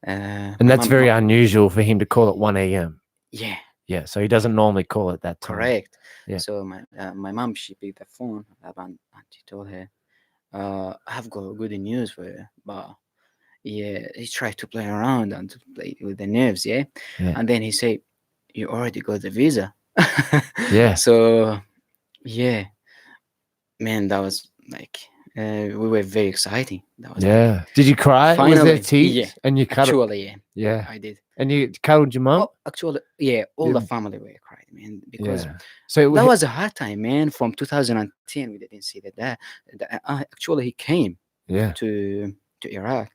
And that's very unusual for him to call at 1 a.m. Yeah. Yeah. So he doesn't normally call at that time. Correct. Yeah. So my mom, she picked the phone and she told her, I have got good news for you, but yeah, he tried to play around and to play with the nerves, yeah. And then he said, you already got the visa. Yeah. So yeah, man, that was like we were very exciting. That was like, Did you cry? Was there finally, tears? yeah. And you cuddled? Actually, yeah, Yeah. I did. And you cuddled your mum? Oh, actually, yeah, all the Yeah. family were crying, man, because Yeah. So that was a hard time, man. From 2010, we didn't see that. Actually, he came yeah. to Iraq,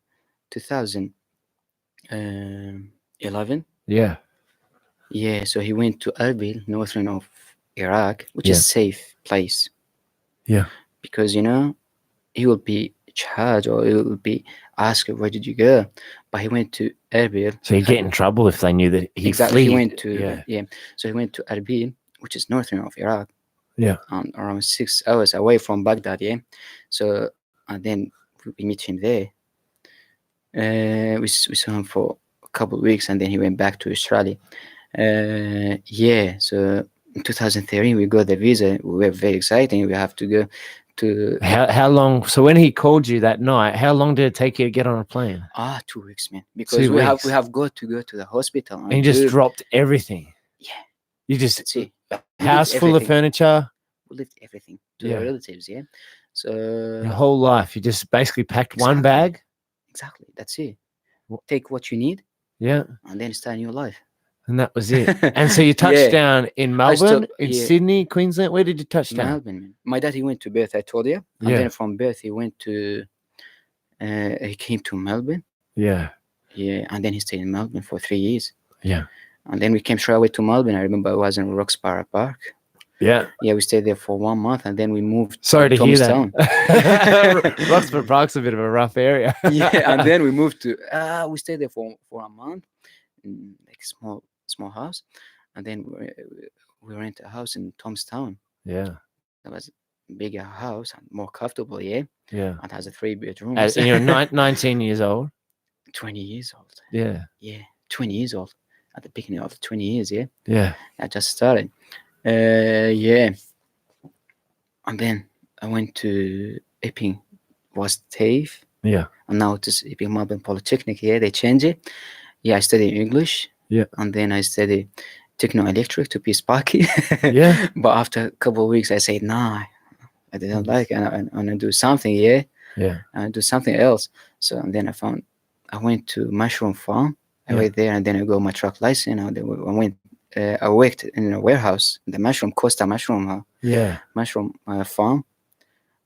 2011. Yeah. Yeah, so he went to Erbil, northern of Iraq, which Yeah. is safe place. Yeah. Because he will be charged or he will be asked, where did you go? But he went to Erbil. So you get in trouble if they knew that he Exactly. He fled. went to So he went to Erbil, which is northern of Iraq. Yeah. Around 6 hours away from Baghdad. Yeah. So and then we meet him there. We saw him for a couple of weeks, and then he went back to Australia. Yeah. So in 2013, we got the visa. We were very exciting. We have to go to. How long? So when he called you that night, how long did it take you to get on a plane? 2 weeks, man. Because we have got to go to the hospital. And you just dropped everything. Yeah. You just That's it. house full of furniture. We left everything to the relatives. Yeah. So your whole life, you just basically packed one bag. Exactly. That's it. Take what you need. Yeah. And then start a new life. And that was it. And so you touched down in Melbourne, in Sydney, Queensland. Where did you touch down? Melbourne, man. My dad, he went to Perth, I told you. And then from Perth, he went to, he came to Melbourne. Yeah. Yeah. And then he stayed in Melbourne for 3 years. Yeah. And then we came straight away to Melbourne. I remember I was in Roxburgh Park. Yeah. Yeah, we stayed there for 1 month and then we moved to hear that. Roxburgh Park's a bit of a rough area. Yeah, and then we moved to, we stayed there for a month in like a small house. And then we rented a house in Thomastown. Yeah. That was a bigger house and more comfortable, yeah? Yeah. And has a 3 bedrooms. And you're 19 years old? 20 years old. Yeah. Yeah, 20 years old. At the beginning of 20 years, yeah. Yeah. I just started. Yeah. And then I went to Epping, was TAFE, Yeah. and now it is Epping Melbourne Polytechnic. Yeah, they changed it. Yeah, I studied English. Yeah. And then I studied techno electric to be sparky. Yeah. But after a couple of weeks, I said, nah, I didn't like it. And I want to do something, yeah. Yeah. I do something else. So and then I went to mushroom farm. I Yeah. went there and then I got my truck license. And then I worked in a warehouse, the mushroom Costa Yeah. mushroom farm.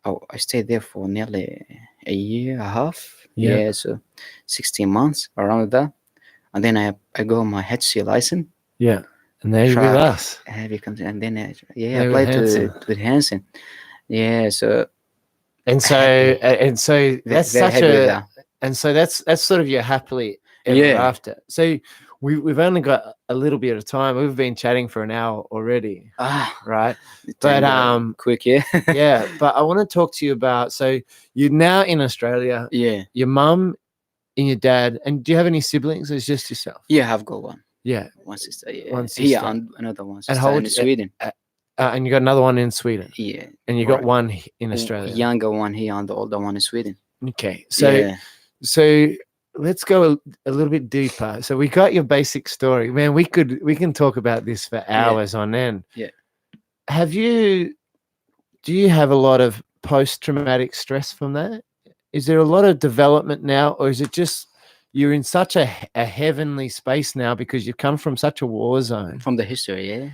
I stayed there for nearly a year and a half. Yeah. Yeah, so 16 months around that. And then I got my HC license. Yeah. And they're with Truck us. heavy and then I They're with applied Hanson. with Hanson. Yeah, so And so happy. that's Very such happy with a that. and so that's sort of your happily ever Yeah. after. So we've only got a little bit of time. We've been chatting for an hour already, right? But quick, yeah. yeah, but I want to talk to you about, so you're now in Australia, Yeah. your mum and your dad, and do you have any siblings? Or it's just yourself? Yeah, I've got one. Yeah. One sister, yeah. One Yeah, sister. and another one And sister how in old- Sweden. And you got another one in Sweden, Yeah. and you got one in Australia. Younger one here and the older one in Sweden. Okay, so Yeah. so let's go a little bit deeper. So we got your basic story, man. We can talk about this for hours on end. Yeah. Do you have a lot of post-traumatic stress from that? Is there a lot of development now, or is it just you're in such a heavenly space now because you've come from such a war zone? From the history, yeah.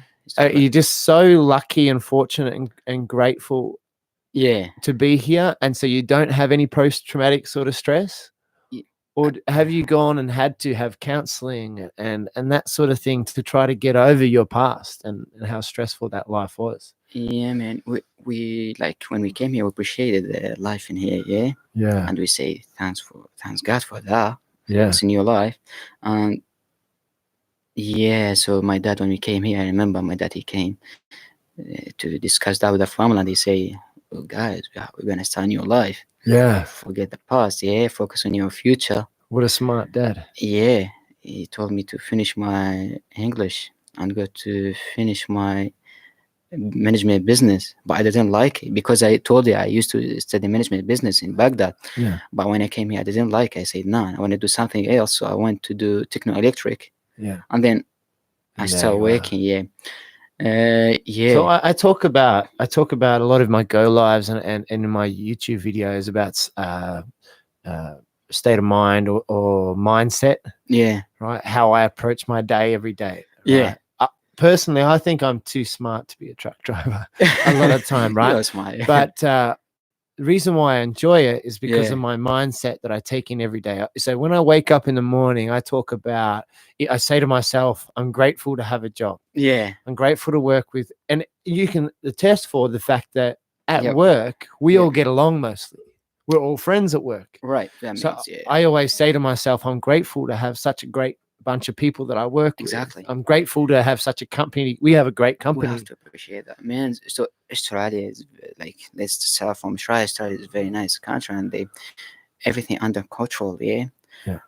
You're just so lucky and fortunate and grateful, yeah, to be here, and so you don't have any post-traumatic sort of stress? Yeah. Or have you gone and had to have counseling and that sort of thing to try to get over your past and how stressful that life was? Yeah, man. We like when we came here, we appreciated the life in here, yeah. Yeah. And we say thanks God for that. Yeah. It's a new life. And yeah, so my dad, when we came here, I remember my dad, he came to discuss that with the family, and they say, well, guys, we're gonna start a new life. Yeah. Forget the past, yeah, focus on your future. What a smart dad. Yeah, he told me to finish my English and go to finish my management business, but I didn't like it because I told you I used to study management business in Baghdad. Yeah. But when I came here, I didn't like it. I said, no, I want to do something else. So I went to do techno electric. Yeah. And then I And there started you are. working. Yeah. Yeah. So I talk about a lot of my go lives and in my YouTube videos about state of mind or mindset, yeah. right? How I approach my day every day. Yeah. Right? Personally, I think I'm too smart to be a truck driver a lot of time, right? You're smart. But the reason why I enjoy it is because Yeah. of my mindset that I take in every day. So when I wake up in the morning, I say to myself, I'm grateful to have a job. Yeah. I'm grateful to work with, and you can attest for the fact that at Yep. work, we Yeah. all get along mostly. We're all friends at work. Right. That So means, yeah. I always say to myself, I'm grateful to have such a great bunch of people that I work Exactly. with. I'm grateful to have such a company. We have a great We company. have to appreciate that, man. So Australia is like, let's start from Australia. Australia is a very nice country, and everything under control. Yeah. Yeah.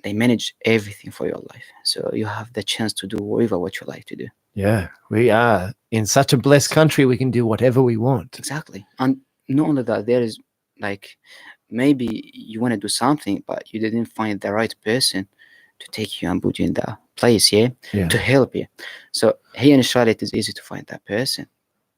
They manage everything for your life, so you have the chance to do whatever what you like to do. Yeah, we are in such a blessed country. We can do whatever we want. Exactly. And not only that, there is like maybe you want to do something, but you didn't find the right person to take you and put you in that place, yeah, Yeah. to help you. So here in Australia, it is easy to find that person.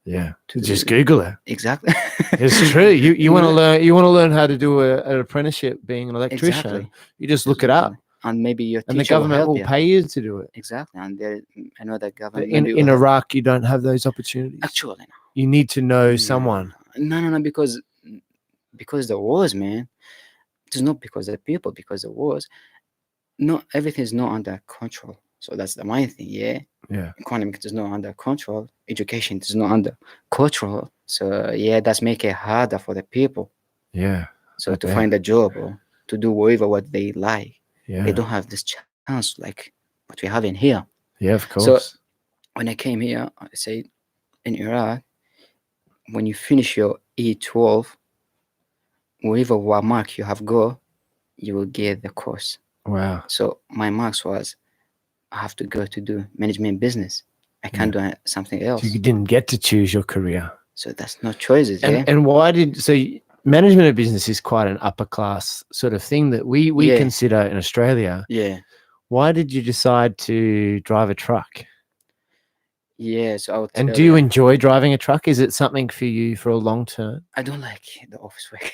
Yeah, To just do- Google it. Exactly. It's true. You want to learn. You want to learn how to do an apprenticeship being an electrician. Exactly. You just look it up, And maybe your and the teacher will government help will you. pay you to do it. Exactly. And there, another But government. in maybe will help- Iraq, you don't have those opportunities. Actually, no. You need to know someone. No, because the wars, man. It's not because the people, because the wars. No, everything is not under control. So that's the main thing, yeah. Yeah. Economic is not under control. Education is not under control. So yeah, that's make it harder for the people. Yeah. So to Okay. find a job or to do whatever what they like, Yeah. they don't have this chance like what we have in here. Yeah, of course. So when I came here, I say in Iraq, when you finish your E12, whatever what mark you have got, you will get the course. Wow. So my marks was I have to go to do management business. I can't do something So else. you didn't get to choose your career. So that's no choices, yeah. And why did management of business is quite an upper class sort of thing that we Yeah. consider in Australia. Yeah. Why did you decide to drive a truck? Yeah. So I'll And tell do you you, enjoy driving a truck? Is it something for you for a long term? I don't like the office work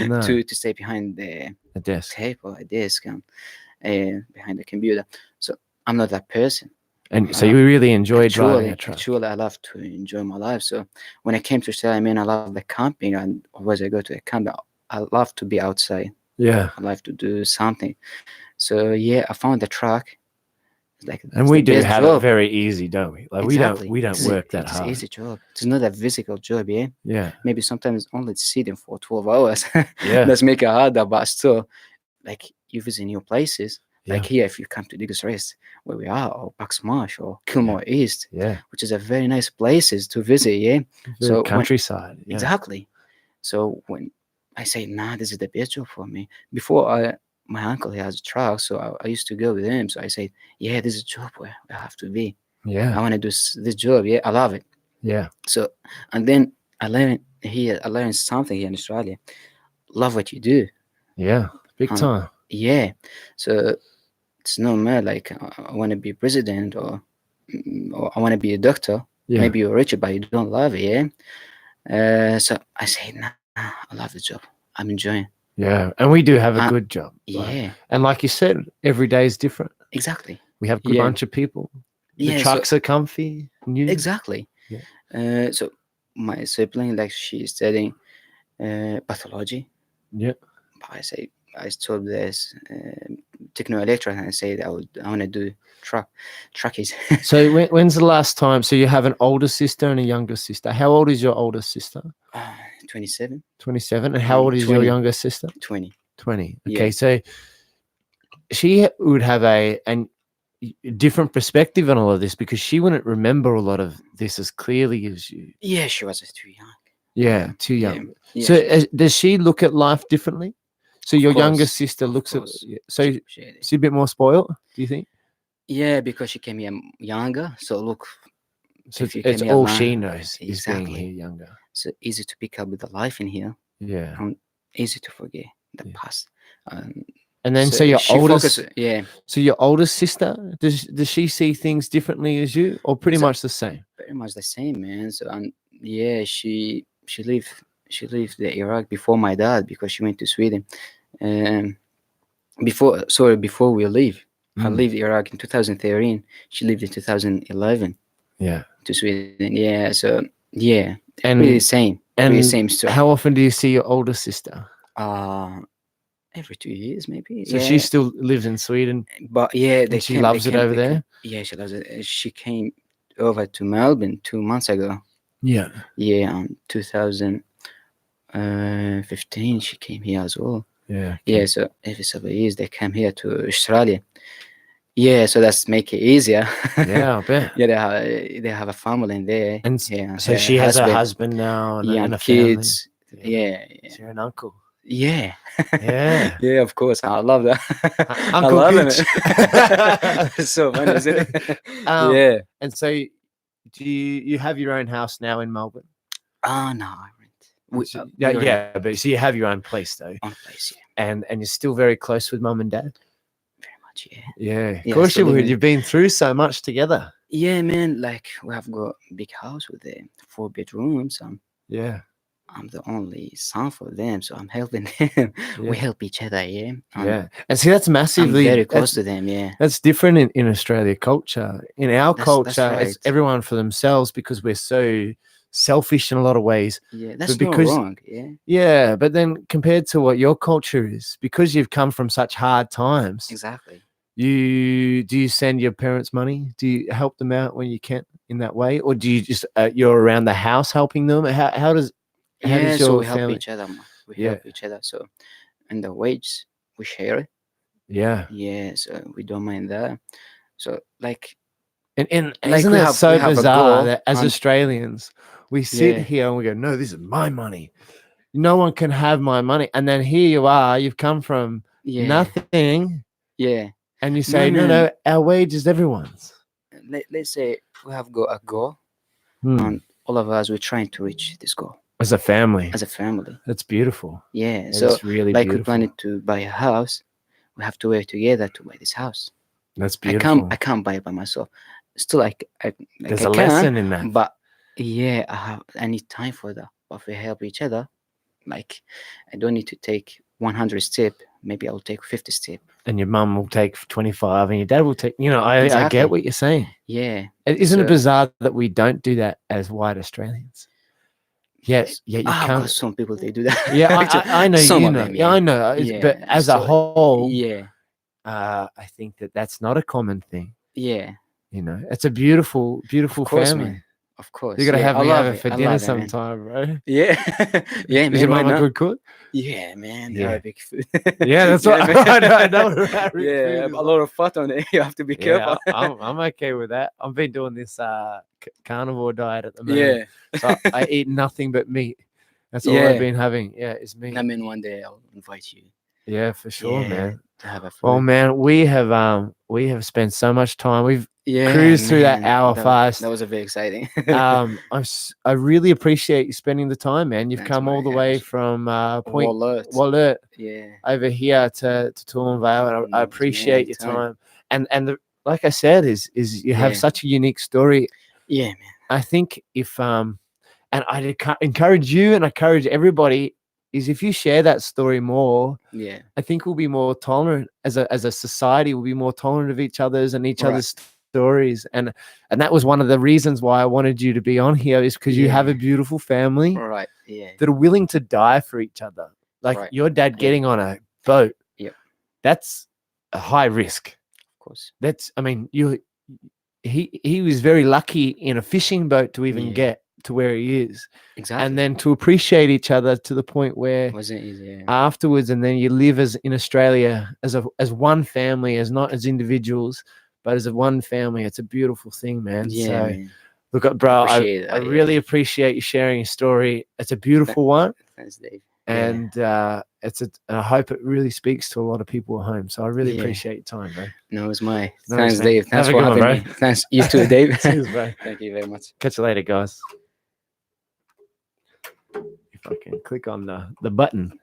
No. to stay behind the A desk. table, a desk, and behind the computer. So I'm not that person. And so you really enjoy driving a truck. Actually, I love to enjoy my life. So when I came to Australia, I mean, I love the camping, and always I go to a camp. I love to be outside. Yeah. I love to do something. So yeah, I found the truck. It's like And it's we the do best have job. it very easy, don't we? Like Exactly. we don't work that It's hard. easy job. It's not a physical job, yeah. Yeah. Maybe sometimes only sitting for 12 hours. Yeah. Let's make it harder, but still, like you visit new places. Like Yeah. here, if you come to Diggers Rest, where we are, or Bucksmarsh, or Kilmore East, Yeah. which is a very nice places to visit, yeah. So So countryside. Yeah. exactly. So when I say, nah, this is the best job for me. Before my uncle he has a truck, so I used to go with him. So I said, yeah, this is a job where I have to be. I Yeah. want to do this job. Yeah, I love it. Yeah. So and then I learned here. I learned something here in Australia. Love what you do. Yeah. Big Um, time. Yeah. So it's no matter like I want to be president or I want to be a doctor. Yeah. Maybe you're rich, but you don't love it. Yeah. So I say, nah, I love the job. I'm enjoying. Yeah. And we do have a Uh, good job. Like- Yeah. and like you said, every day is different. Exactly. We have a good Yeah. bunch of people. The Yeah. So trucks are comfy. New. exactly. Yeah. So my sibling, like she's studying pathology. Yeah. But I told this techno electron and I said I want to do truckies. So when's the last time? So you have an older sister and a younger sister. How old is your older sister? 27, 27. And how old is your 20. younger sister? 20. 20. Yeah. Okay. So she would have a different perspective on all of this because she wouldn't remember a lot of this as clearly as you. Yeah, she was too young. Yeah, too Yeah. young. Yeah, So does she look at life differently? So your younger course, sister of looks at course. so She- she's a bit more spoiled, do you think? yeah, because she came here younger. So look, So if you it's came here all young, she knows is being exactly. here younger. So easy to pick up with the life in here. Yeah. Easy to forget the Yeah. past. And then so your she oldest yeah, so your oldest sister, does she see things differently as you or pretty So- much the same? very much the same, man. So yeah, she left the Iraq before my dad because she went to Sweden. Before we leave, I Mm. lived Iraq in 2013. She lived in 2011 Yeah. to Sweden. Yeah, so yeah, And pretty same. Pretty and same story. how often do you see your older sister? Every 2 years maybe. So yeah. she still lives in Sweden But yeah, and she loves it over there? Yeah, she loves it. She came over to Melbourne 2 months ago. Yeah. Yeah, 2015 she came here as well. Yeah. Yeah, so every several years they come here to Australia. Yeah, so that's make it easier. Yeah, I bet. Yeah, they have a family in there. And yeah, so she has a husband now and, yeah, and a kids. family. Yeah, So you're an uncle. yeah, Yeah. yeah. Of course, I love that. Uncle I love Gooch. it. It's so funny, isn't it? Yeah. And so do you have your own house now in Melbourne? No, I rent. Yeah, but so you have your own place though. On place, yeah, And you're still very close with mum and dad? very much, yeah. Yeah. Of Yeah, course so you would. living- You've been through so much together. Yeah, man. Like we have got a big house with 4 bedrooms. Yeah. I'm the only son for them, so I'm helping them. Yeah. We help each other, yeah. Yeah. And see that's I'm massively very close to them, yeah. that's different in Australia culture. In our That's culture, it's right. everyone for themselves because we're so selfish in a lot of ways. Yeah, that's because- not wrong, yeah. Yeah, but then compared to what your culture is, because you've come from such hard times, Exactly. do you send your parents money? Do you help them out when you can in that way, or do you just you're around the house helping them? How does Yeah, so your we help family- each other. We Yeah. help each other. So, and the wage we share it. Yeah, Yeah, so we don't mind that. So, like, and Like isn't we that have- so we have a bizarre goal that as and- Australians we sit Yeah. here and we go, no, this is my money. No one can have my money, and then here you are. You've come from Yeah. nothing, Yeah. and you No, say, no, no. no, our wage is everyone's. Let's say we have got a goal, Hmm. and all of us we're trying to reach this goal As a family, as a family. that's beautiful. Yeah. It So is really like we beautiful. planning to buy a house, we have to work together to buy this house. That's beautiful. I can't buy it by myself. Still, There's I a can, lesson in that. but yeah, I need time for that. But if we help each other, like I don't need to take 100 step. Maybe I'll take 50 step. And your mum will take 25 and your dad will take, I Exactly. get what you're saying. Yeah. Isn't it So- bizarre that we don't do that as white Australians? Yeah, you But can't. some people they do that. Yeah, I know, Some you of know. them, Yeah, I know. But Yeah. as a So, whole, yeah, I think that that's not a common thing. yeah. It's a beautiful, beautiful Of course, family. man. Of course. You gotta Yeah, have I me love over it. for I dinner love it, man. sometime, bro. Yeah. Yeah, Is man. your Why mum a not? good cook? Yeah, man. Yeah. Arabic food. Yeah, that's Yeah, what man. I know. Arabic food Yeah, is a lot of fat on it. You have to be Yeah, careful. I'm okay with that. I've been doing this carnivore diet at the moment, Yeah. so I eat nothing but meat. That's all I've Yeah. been having. Yeah, it's meat. I mean, one day I'll invite you. Yeah, for sure, Yeah, man. to have a Well, food. man, we have spent so much time. We've Yeah, cruised through that man. hour fast. That was a bit exciting. I really appreciate you spending the time, man. You've That's come all my the way ash. from Point Wallet. Wallet Yeah. over here to Toowoomba Vale, and I No, it's appreciate your anytime. time. And like I said, is you have Yeah. such a unique story. Yeah, man. I think if and I'd encourage you and I encourage everybody is if you share that story more, Yeah. I think we'll be more tolerant as a society. We'll be more tolerant of each other's and each Right. other's stories. And that was one of the reasons why I wanted you to be on here is because you have a Yeah. beautiful family Right. Yeah. that are willing to die for each other. Like Right. your dad Yeah. getting on a boat. Yep. That's a high risk. Of course. He was very lucky in a fishing boat to even Yeah. get to where he is. Exactly. And then to appreciate each other to the point where wasn't easy. Yeah. afterwards, and then you live as in Australia as one family, as not as individuals, but as a one family. It's a beautiful thing, man. Yeah, So man. look, bro, Appreciate I that, yeah. really appreciate you sharing your story. It's a beautiful one, Thanks, Dave. and I hope it really speaks to a lot of people at home. So I really Yeah. appreciate your time, bro. No, it's my. No, Thanks, man. Dave. Thanks Have a for good one, having bro. me. Thanks. You too, Dave. Cheers, bro. Thank you very much. Catch you later, guys. If I can click on the button.